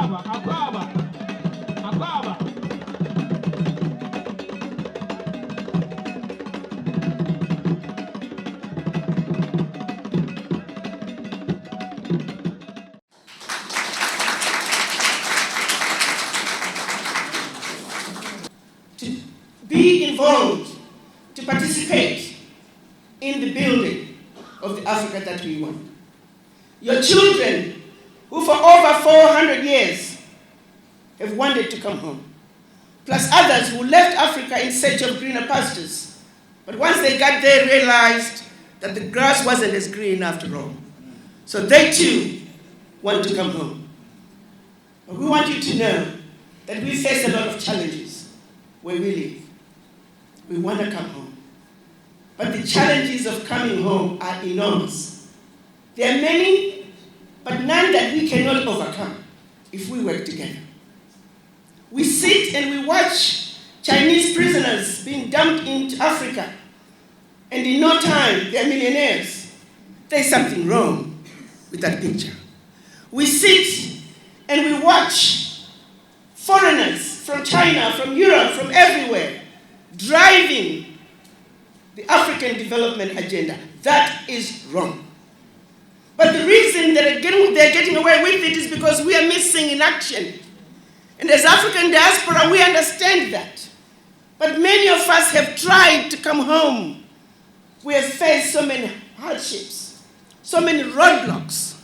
To be involved, to participate in the building of the Africa that we want. Your children, who for over 400 years have wanted to come home, plus others who left Africa in search of greener pastures, but once they got there realized that the grass wasn't as green after all. So they too want to come home. But we want you to know that we face a lot of challenges where we live. We want to come home. But the challenges of coming home are enormous. There are many, but none that we cannot overcome if we work together. We sit and we watch Chinese prisoners being dumped into Africa, and in no time they're millionaires. There's something wrong with that picture. We sit and we watch foreigners from China, from Europe, from everywhere, driving the African development agenda. That is wrong. But the reason that they're getting away with it is because we are missing in action. And as African diaspora, we understand that. But many of us have tried to come home. We have faced so many hardships, so many roadblocks.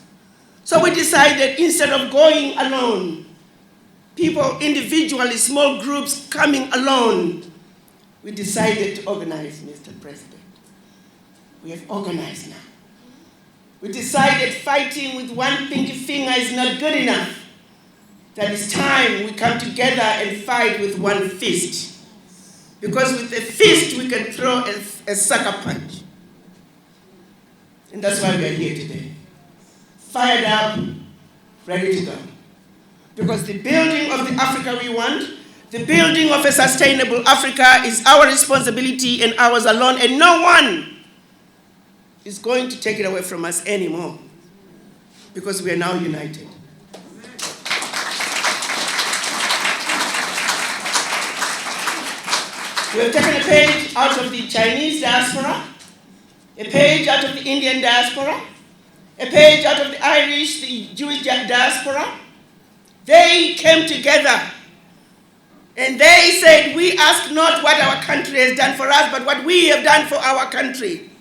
So we decided, instead of going alone, people individually, small groups coming alone, we decided to organize, Mr. President. We have organized now. We decided fighting with one pinky finger is not good enough. That it's time we come together and fight with one fist. Because with a fist we can throw a sucker punch. And that's why we are here today. Fired up, ready to go. Because the building of the Africa we want, the building of a sustainable Africa is our responsibility and ours alone, and no one is going to take it away from us anymore. Because we are now united. We have taken a page out of the Chinese diaspora, a page out of the Indian diaspora, a page out of the Irish, the Jewish diaspora. They came together and they said, we ask not what our country has done for us, but what we have done for our country.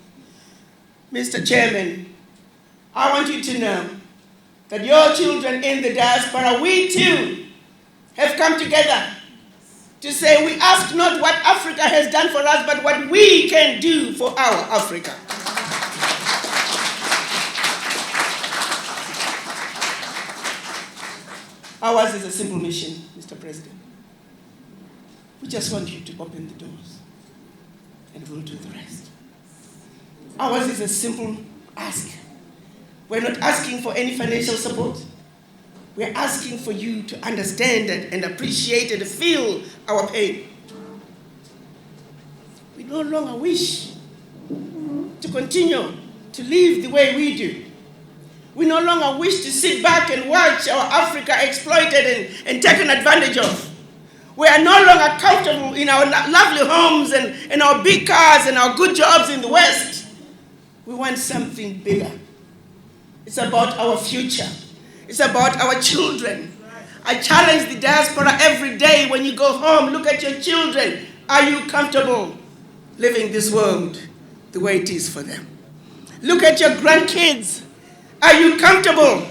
Mr. Chairman, I want you to know that your children in the diaspora, we too have come together to say we ask not what Africa has done for us, but what we can do for our Africa. Ours is a simple mission, Mr. President. We just want you to open the doors, and we'll do the rest. Ours is a simple ask. We're not asking for any financial support. We're asking for you to understand and appreciate and feel our pain. We no longer wish to continue to live the way we do. We no longer wish to sit back and watch our Africa exploited and taken advantage of. We are no longer comfortable in our lovely homes and our big cars and our good jobs in the West. We want something bigger. It's about our future. It's about our children. I challenge the diaspora every day when you go home, look at your children. Are you comfortable living this world the way it is for them? Look at your grandkids. Are you comfortable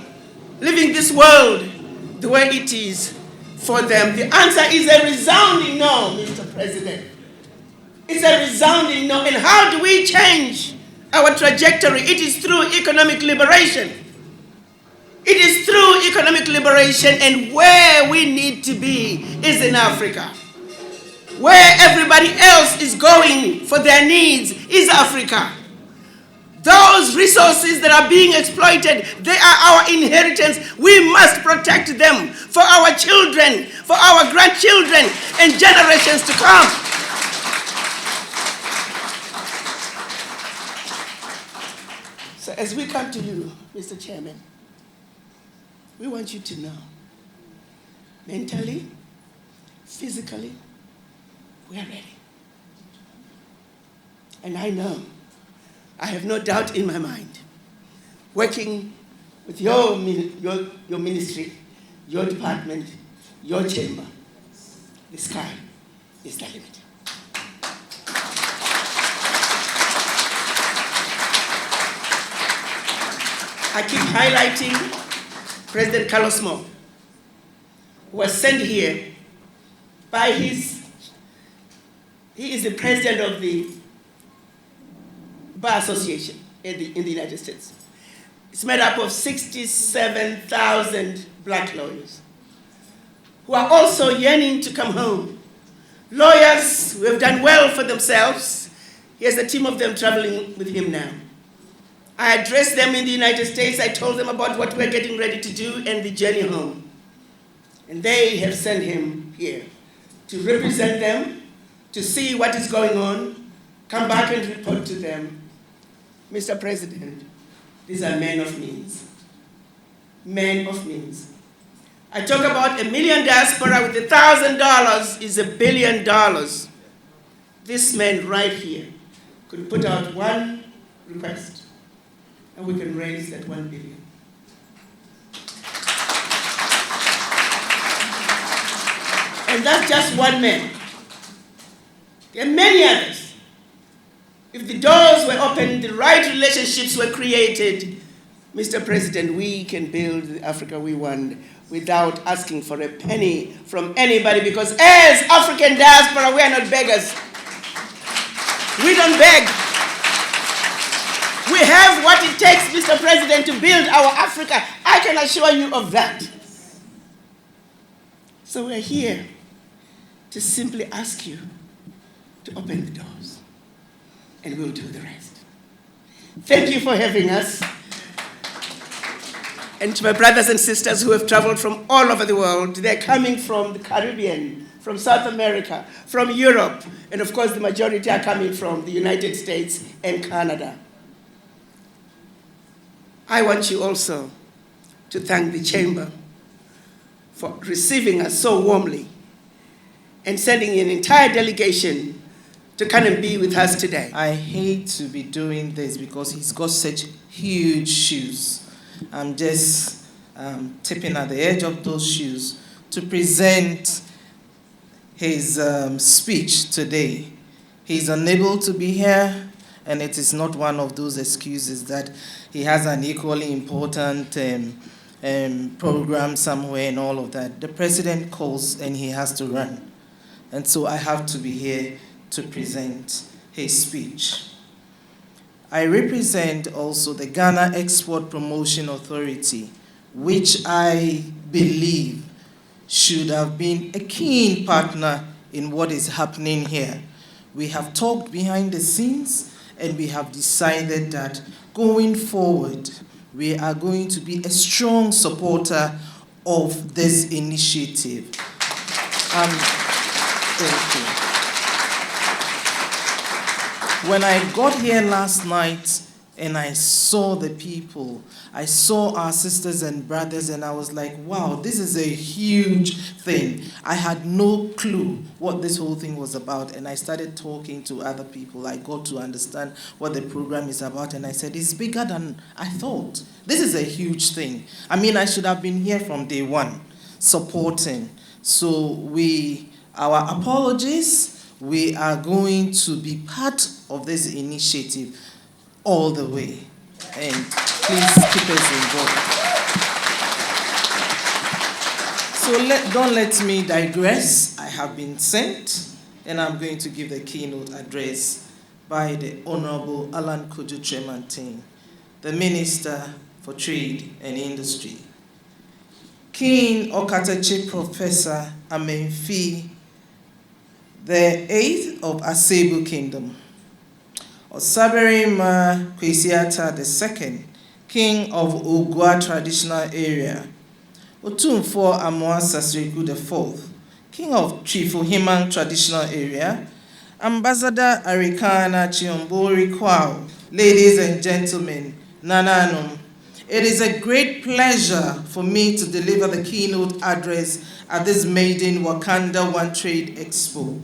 living this world the way it is for them? The answer is a resounding no, Mr. President. It's a resounding no. And how do we change our trajectory? It is through economic liberation. It is through economic liberation, and where we need to be is in Africa. Where everybody else is going for their needs is Africa. Those resources that are being exploited, they are our inheritance. We must protect them for our children, for our grandchildren, and generations to come. So as we come to you, Mr. Chairman, we want you to know mentally, physically, we are ready. And I know, I have no doubt in my mind, working with your ministry, your department, your chamber, the sky is the limit. I keep highlighting President Carlos Mo, who was sent here by he is the president of the Bar Association in the United States. It's made up of 67,000 black lawyers who are also yearning to come home. Lawyers who have done well for themselves. He has a team of them traveling with him now. I addressed them in the United States. I told them about what we're getting ready to do and the journey home. And they have sent him here to represent them, to see what is going on, come back and report to them. Mr. President, these are men of means. Men of means. I talk about $1 million diaspora with $1,000 is $1 billion. This man right here could put out one request and we can raise that 1 billion. And that's just one man. There are many others. If the doors were opened, the right relationships were created, Mr. President, we can build the Africa we want without asking for a penny from anybody, because as African diaspora, we are not beggars. We don't beg. We have what it takes, Mr. President, to build our Africa. I can assure you of that. So we're here to simply ask you to open the doors, and we'll do the rest. Thank you for having us. And to my brothers and sisters who have traveled from all over the world, they're coming from the Caribbean, from South America, from Europe, and of course the majority are coming from the United States and Canada. I want you also to thank the Chamber for receiving us so warmly and sending an entire delegation to come and be with us today. I hate to be doing this because he's got such huge shoes. I'm just tipping at the edge of those shoes to present his speech today. He's unable to be here, and it is not one of those excuses that he has an equally important program somewhere and all of that. The president calls and he has to run. And so I have to be here to present his speech. I represent also the Ghana Export Promotion Authority, which I believe should have been a keen partner in what is happening here. We have talked behind the scenes, and we have decided that going forward, we are going to be a strong supporter of this initiative. Thank you. When I got here last night and I saw the people, I saw our sisters and brothers, and I was like, wow, this is a huge thing. I had no clue what this whole thing was about, and I started talking to other people. I got to understand what the program is about, and I said, it's bigger than I thought. This is a huge thing. I mean, I should have been here from day one, supporting. So our apologies. We are going to be part of this initiative all the way. And please keep us involved. So don't let me digress. I have been sent, and I'm going to give the keynote address by the Honorable Alan Kojo Tremantin, the Minister for Trade and Industry. King Okatachi Professor Amenfi, the 8th of Asebu Kingdom. Osaberima Kwesiata II, King of Ogwa Traditional Area. Otumfo Amoa Sasrigu IV, King of Chifuhiman Traditional Area. Ambassador Arikana Chiombori Kwao, ladies and gentlemen, Nananum, It is a great pleasure for me to deliver the keynote address at this maiden Wakanda One Trade Expo.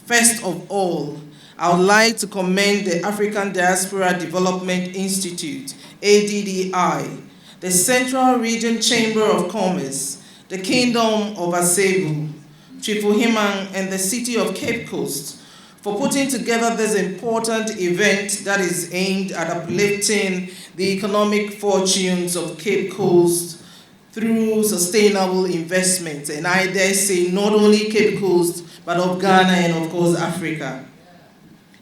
First of all, I would like to commend the African Diaspora Development Institute, ADDI, the Central Region Chamber of Commerce, the Kingdom of Asebu, Trifuhimang, and the City of Cape Coast for putting together this important event that is aimed at uplifting the economic fortunes of Cape Coast through sustainable investment, and I dare say not only Cape Coast, but of Ghana and of course Africa.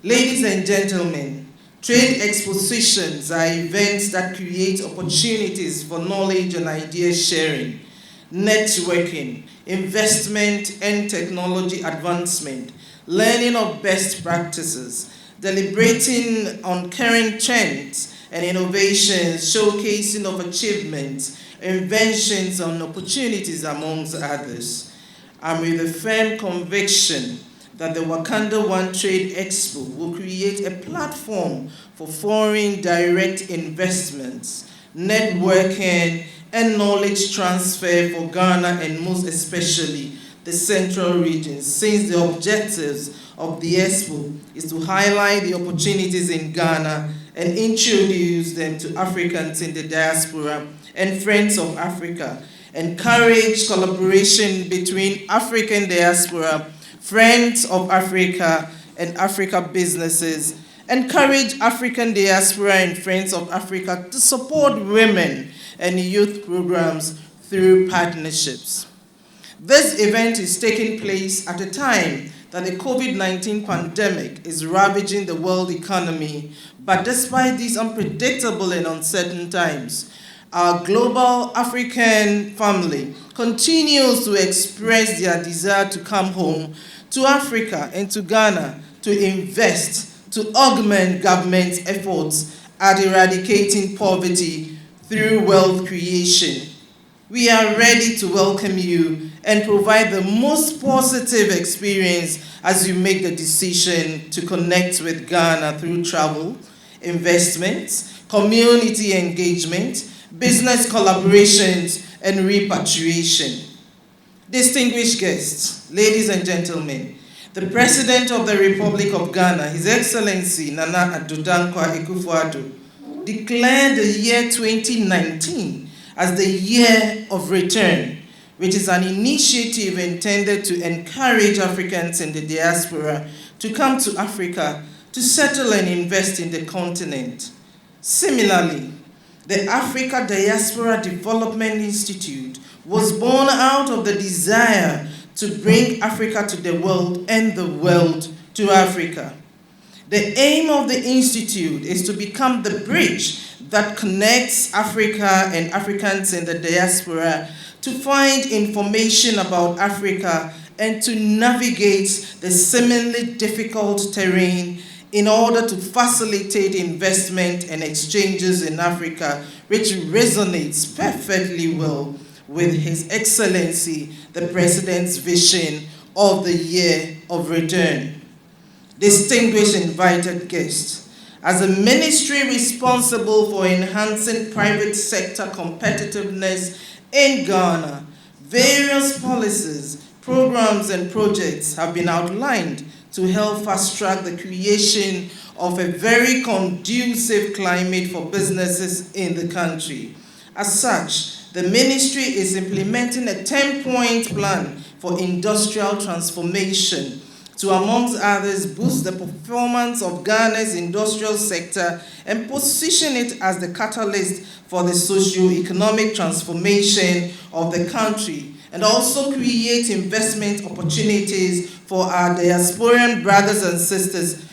Ladies and gentlemen, trade expositions are events that create opportunities for knowledge and idea sharing, networking, investment and technology advancement, learning of best practices, deliberating on current trends and innovations, showcasing of achievements, inventions and opportunities amongst others. I'm with a firm conviction that the Wakanda One Trade Expo will create a platform for foreign direct investments, networking, and knowledge transfer for Ghana and most especially the Central Region, since the objectives of the Expo is to highlight the opportunities in Ghana and introduce them to Africans in the diaspora and friends of Africa, encourage collaboration between African diaspora, friends of Africa, and Africa businesses, encourage African diaspora and friends of Africa to support women and youth programs through partnerships. This event is taking place at a time that the COVID-19 pandemic is ravaging the world economy, but despite these unpredictable and uncertain times, our global African family continues to express their desire to come home to Africa and to Ghana to invest, to augment government efforts at eradicating poverty through wealth creation. We are ready to welcome you and provide the most positive experience as you make the decision to connect with Ghana through travel, investments, community engagement, business collaborations, and repatriation. Distinguished guests, ladies and gentlemen, the President of the Republic of Ghana, His Excellency Nana Addo Dankwa Akufo-Addo, declared the year 2019 as the year of return, which is an initiative intended to encourage Africans in the diaspora to come to Africa to settle and invest in the continent. Similarly, the Africa Diaspora Development Institute was born out of the desire to bring Africa to the world and the world to Africa. The aim of the Institute is to become the bridge that connects Africa and Africans in the diaspora to find information about Africa and to navigate the seemingly difficult terrain in order to facilitate investment and exchanges in Africa, which resonates perfectly well with His Excellency, the President's vision of the year of return. Distinguished invited guests, as a ministry responsible for enhancing private sector competitiveness in Ghana, various policies, programs, and projects have been outlined to help fast-track the creation of a very conducive climate for businesses in the country. As such, the ministry is implementing a 10-point plan for industrial transformation to, amongst others, boost the performance of Ghana's industrial sector and position it as the catalyst for the socio-economic transformation of the country, and also create investment opportunities for our diasporan brothers and sisters.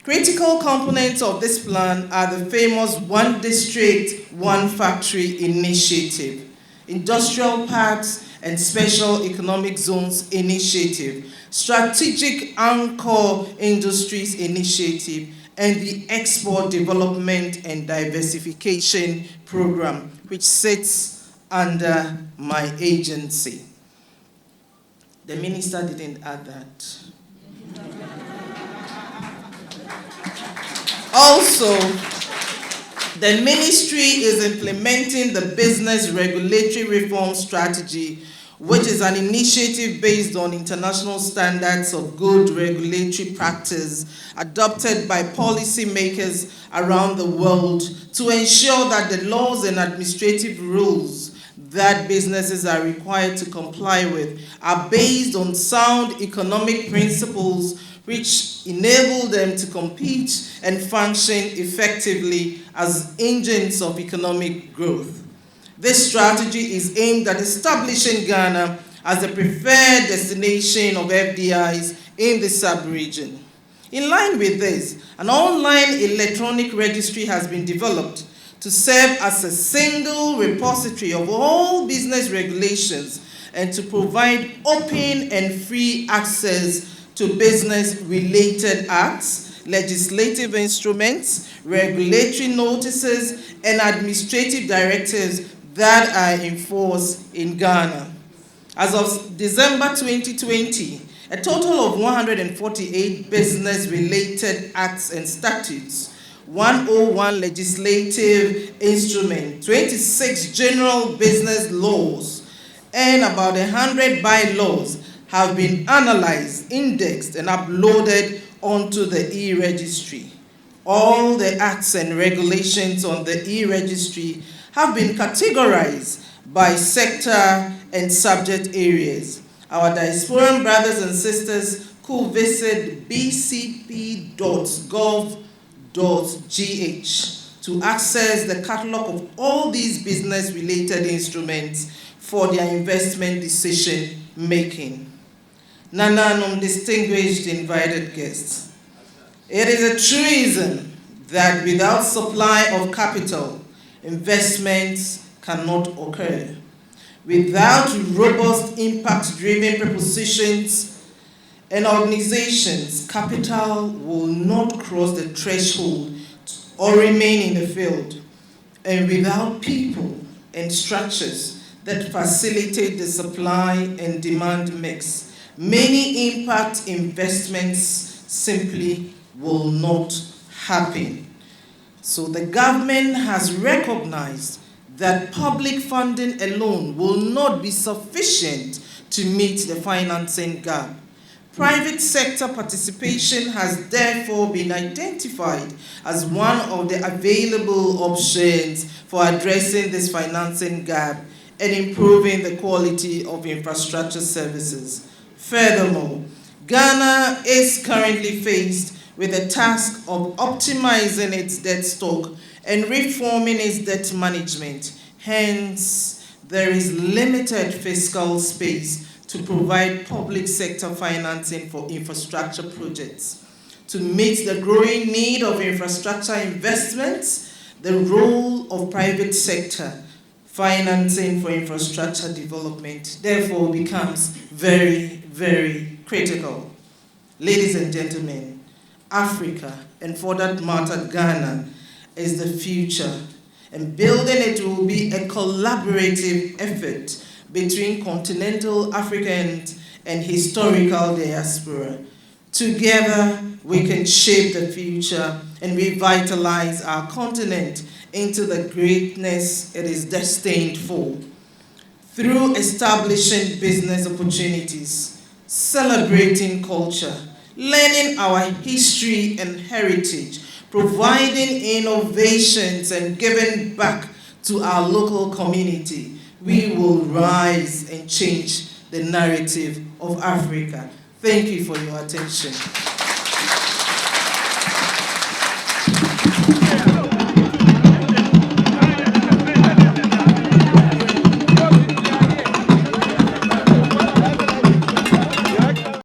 Critical components of this plan are the famous One District, One Factory initiative, industrial parks and special economic zones initiative, strategic anchor industries initiative, and the export development and diversification program, which sits under my agency. The minister didn't add that. Also, The ministry is implementing the Business Regulatory Reform Strategy, which is an initiative based on international standards of good regulatory practice adopted by policymakers around the world to ensure that the laws and administrative rules that businesses are required to comply with are based on sound economic principles which enable them to compete and function effectively as engines of economic growth. This strategy is aimed at establishing Ghana as the preferred destination of FDIs in the sub-region. In line with this, an online electronic registry has been developed to serve as a single repository of all business regulations and to provide open and free access to business-related acts, legislative instruments, regulatory notices, and administrative directives that are in force in Ghana. As of December 2020, a total of 148 business-related acts and statutes, 101 legislative instruments, 26 general business laws, and about 100 bylaws have been analyzed, indexed, and uploaded onto the e-registry. All the acts and regulations on the e-registry have been categorized by sector and subject areas. Our diasporan brothers and sisters could visit bcp.gov.gh to access the catalog of all these business-related instruments for their investment decision making. Nananum, distinguished invited guests, it is a truism that without supply of capital, investments cannot occur. Without robust impact-driven propositions and organizations, capital will not cross the threshold or remain in the field. And without people and structures that facilitate the supply and demand mix, many impact investments simply will not happen. So the government has recognized that public funding alone will not be sufficient to meet the financing gap. Private sector participation has therefore been identified as one of the available options for addressing this financing gap and improving the quality of infrastructure services. Furthermore, Ghana is currently faced with the task of optimizing its debt stock and reforming its debt management. Hence, there is limited fiscal space to provide public sector financing for infrastructure projects. To meet the growing need of infrastructure investments, the role of private sector financing for infrastructure development therefore becomes very, very critical. Ladies and gentlemen, Africa, and for that matter, Ghana, is the future, and building it will be a collaborative effort between continental Africans and historical diaspora. Together, we can shape the future and revitalize our continent into the greatness it is destined for. Through establishing business opportunities, celebrating culture, learning our history and heritage, providing innovations and giving back to our local community, we will rise and change the narrative of Africa. Thank you for your attention.